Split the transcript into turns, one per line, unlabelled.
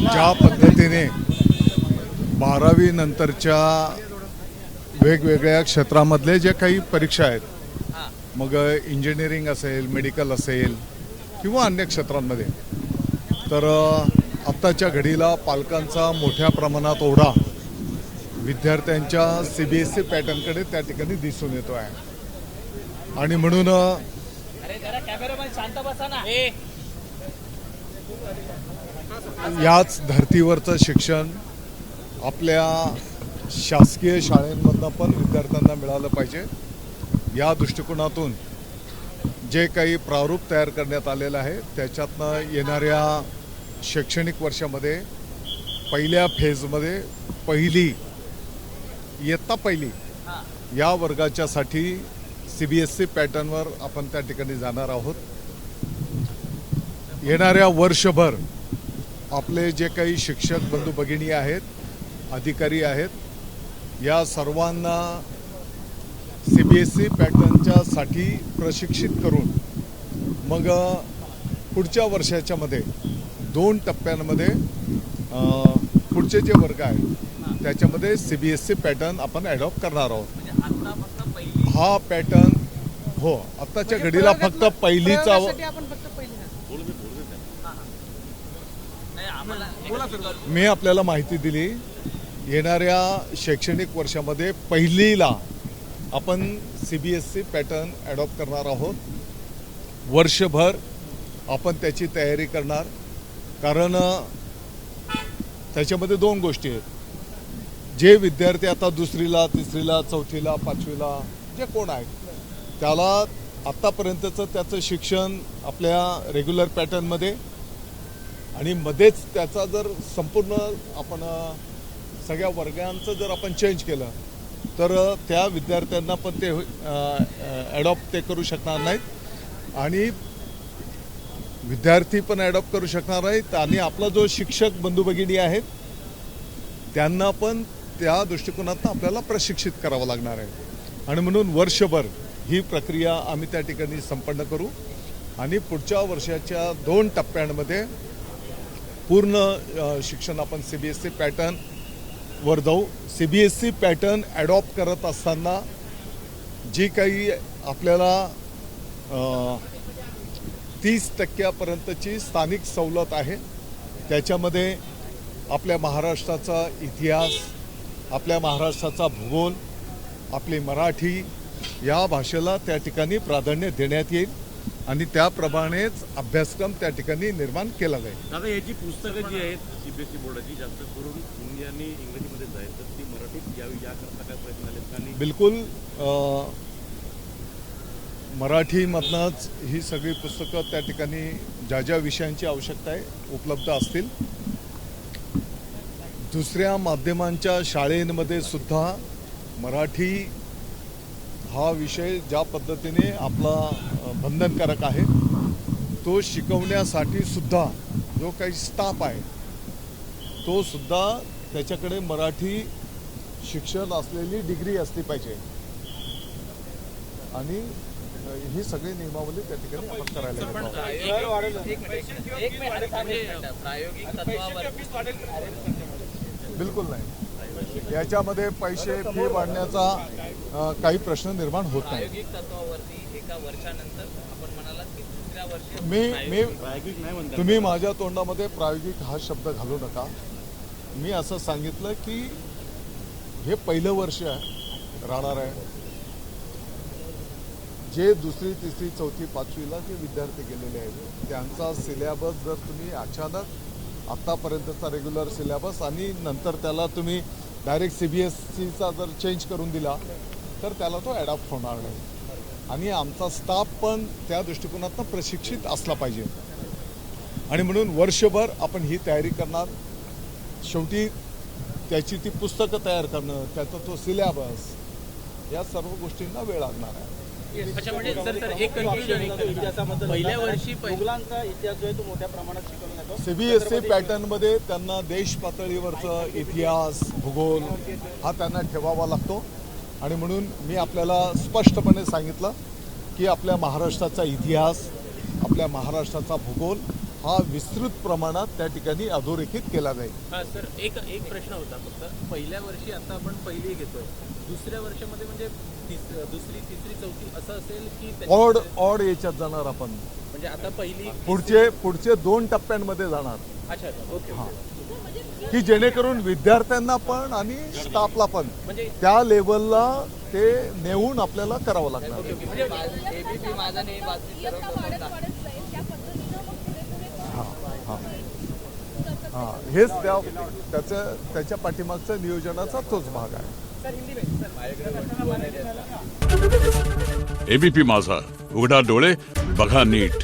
ज्या पद्धतीने 12वी नंतरच्या वेगवेगळ्या क्षेत्रामधले जे काही परीक्षा आहेत, मग इंजिनिअरिंग असेल, मेडिकल असेल किंवा अन्य क्षेत्रांमध्ये, तर आत्ताच्या घडीला पालकांचा मोठ्या प्रमाणात ओढा विद्यार्थ्यांच्या CBSE पॅटर्नकडे त्या ठिकाणी दिसून येतो आहे. आणि म्हणून याच धर्तीवरचं शिक्षण आपल्या शासकीय शाळांमधनं पण विद्यार्थ्यांना मिळालं पाहिजे. या दृष्टिकोनातून जे काही प्रारूप तयार करण्यात आलेलं आहे त्याच्यातनं येणाऱ्या शैक्षणिक वर्षामध्ये पहिल्या फेजमध्ये इयत्ता पहिली या वर्गाच्यासाठी CBSE पॅटर्नवर आपण त्या ठिकाणी जाणार आहोत. येणाऱ्या वर्षभर आपले जे काही शिक्षक बंधू भगिनी आहेत, अधिकारी आहेत, या सर्वांना CBSE पॅटर्नच्यासाठी प्रशिक्षित करून मग पुढच्या वर्षाच्या मध्ये 2 टप्प्यांमध्ये पुढचे जे वर्ग आहेत त्याच्यामध्ये CBSE पॅटर्न आपण ॲडॉप्ट करणार आहोत. हा पॅटर्न हो, आत्ताच्या घडीला फक्त पहिलीचा. मी आपल्याला माहिती दिली, येणाऱ्या शैक्षणिक वर्षामध्ये पहिलीला आपण CBSE पॅटर्न ॲडॉप्ट करणार आहोत. वर्षभर आपण त्याची तयारी करणार, कारण त्याच्यामध्ये 2 गोष्टी आहेत. जे विद्यार्थी आता 2रीला, 3रीला, 4थीला, 5वीला जे कोण आहेत त्याला आत्तापर्यंतचं त्याचं शिक्षण आपल्या रेग्युलर पॅटर्नमध्ये आणि मध्येच त्याचा जर संपूर्ण आपण सगळ्या वर्गांचं जर आपण चेंज केलं तर त्या विद्यार्थ्यांना पण ते ॲडॉप्ट ते करू शकणार नाहीत आणि विद्यार्थी पण ॲडॉप्ट करू शकणार नाहीत आणि आपला जो शिक्षक बंधू भगिनी आहेत त्यांना पण त्या दृष्टिकोनातून आपल्याला प्रशिक्षित करावं लागणार आहे. आणि म्हणून वर्षभर ही प्रक्रिया आम्ही त्या ठिकाणी संपन्न करू आणि पुढच्या वर्षाच्या 2 टप्प्यांमध्ये पूर्ण शिक्षण आपण CBSE पॅटर्नवर जाऊ. CBSE पॅटर्न ॲडॉप्ट करत असताना जी काही आपल्याला 30% स्थानिक सवलत आहे, त्याच्यामध्ये आपल्या महाराष्ट्राचा इतिहास, आपल्या महाराष्ट्राचा भूगोल, आपली मराठी या भाषेला त्या ठिकाणी प्राधान्य देण्यात येईल आणि त्याप्रमाणेच अभ्यासक्रम त्या ठिकाणी निर्माण केला जाईल.
दादा, याची पुस्तकं जी आहेत CBSE बोर्डाची जास्त करून हिंदी आणि इंग्रजीमध्येच आहेत, तर ती मराठीत यावी याकरता काय प्रयत्न झाले?
बिलकुल, मराठीमधनंच ही सगळी पुस्तकं त्या ठिकाणी ज्या ज्या विषयांची आवश्यकता आहे उपलब्ध असतील. दुसऱ्या माध्यमांच्या शाळेंमध्ये सुद्धा मराठी हा विषय ज्या पद्धतीने आपला बंधनकारक आहे तो शिकवण्यासाठी सुद्धा जो काही स्टाफ आहे तो सुद्धा त्याच्याकडे मराठी शिक्षण असलेली डिग्री असली पाहिजे आणि ही सगळी नियमावली त्या ठिकाणी आपण करायला बिलकुल नाही. याच्यामध्ये पैसे फी वाढण्याचा काही प्रश्न निर्माण होत नाही. तुम्ही माझ्या तोंडामध्ये प्रायोगिक हा शब्द घालू नका. मी असं सांगितलं की हे पहिलं वर्ष राहणार आहे. जे 2री, 3री, 4थी, 5वीला जे विद्यार्थी गेलेले आहेत त्यांचा सिलेबस जर तुम्ही अचानक आत्तापर्यंतचा रेग्युलर सिलेबस आणि नंतर त्याला तुम्ही डायरेक्ट CBSEचा जर चेंज करून दिला तर त्याला तो ॲडॉप्ट होणार नाही आणि आमचा स्टाफ पण त्या दृष्टिकोनातून प्रशिक्षित असला पाहिजे. आणि म्हणून वर्षभर आपण ही तयारी करणार. शेवटी त्याची ती पुस्तकं तयार करणं, त्याचा तो सिलेबस, या सर्व गोष्टींना वेळ लागणार आहे.
पहिल्या वर्षी मुघलांचा इतिहास जो आहे तो मोठ्या प्रमाणात शिकवला जातो.
CBSE पॅटर्नमध्ये त्यांना देश पातळीवरचा इतिहास, भूगोल हा त्यांना ठेवावा लागतो आणि म्हणून मी आपल्याला स्पष्टपणे सांगितलं की आपल्या महाराष्ट्राचा इतिहास, आपल्या महाराष्ट्राचा भूगोल हा विस्तृत प्रमाणात त्या ठिकाणी अधोरेखित केला जाईल.
हा सर, एक प्रश्न होता फक्त. पहिल्या वर्षी आता आपण पहिली घेतोय, दुसऱ्या वर्षामध्ये म्हणजे दुसरी, तिसरी, चौथी असं असेल की
ऑड याच्यात जाणार आपण.
म्हणजे आता पहिली
पुढचे 2 टप्प्यांमध्ये जाणार.
अच्छा, ओके.
हा, की जेणेकरून विद्यार्थ्यांना पण आणि स्टाफला पण
म्हणजे
त्या लेवलला ते नेऊन आपल्याला करावं लागणार.
म्हणजे
एबीपी माझा नाही बातमी
इयत्ता वाढत वाढत जाईल त्या पद्धतीनं मग पुढे पुढे
हा हा, हेच त्याच्या पाठीमागच्या नियोजनाचा तोच भाग आहे.
एबीपी माझा, उघडा डोळे बघा नीट.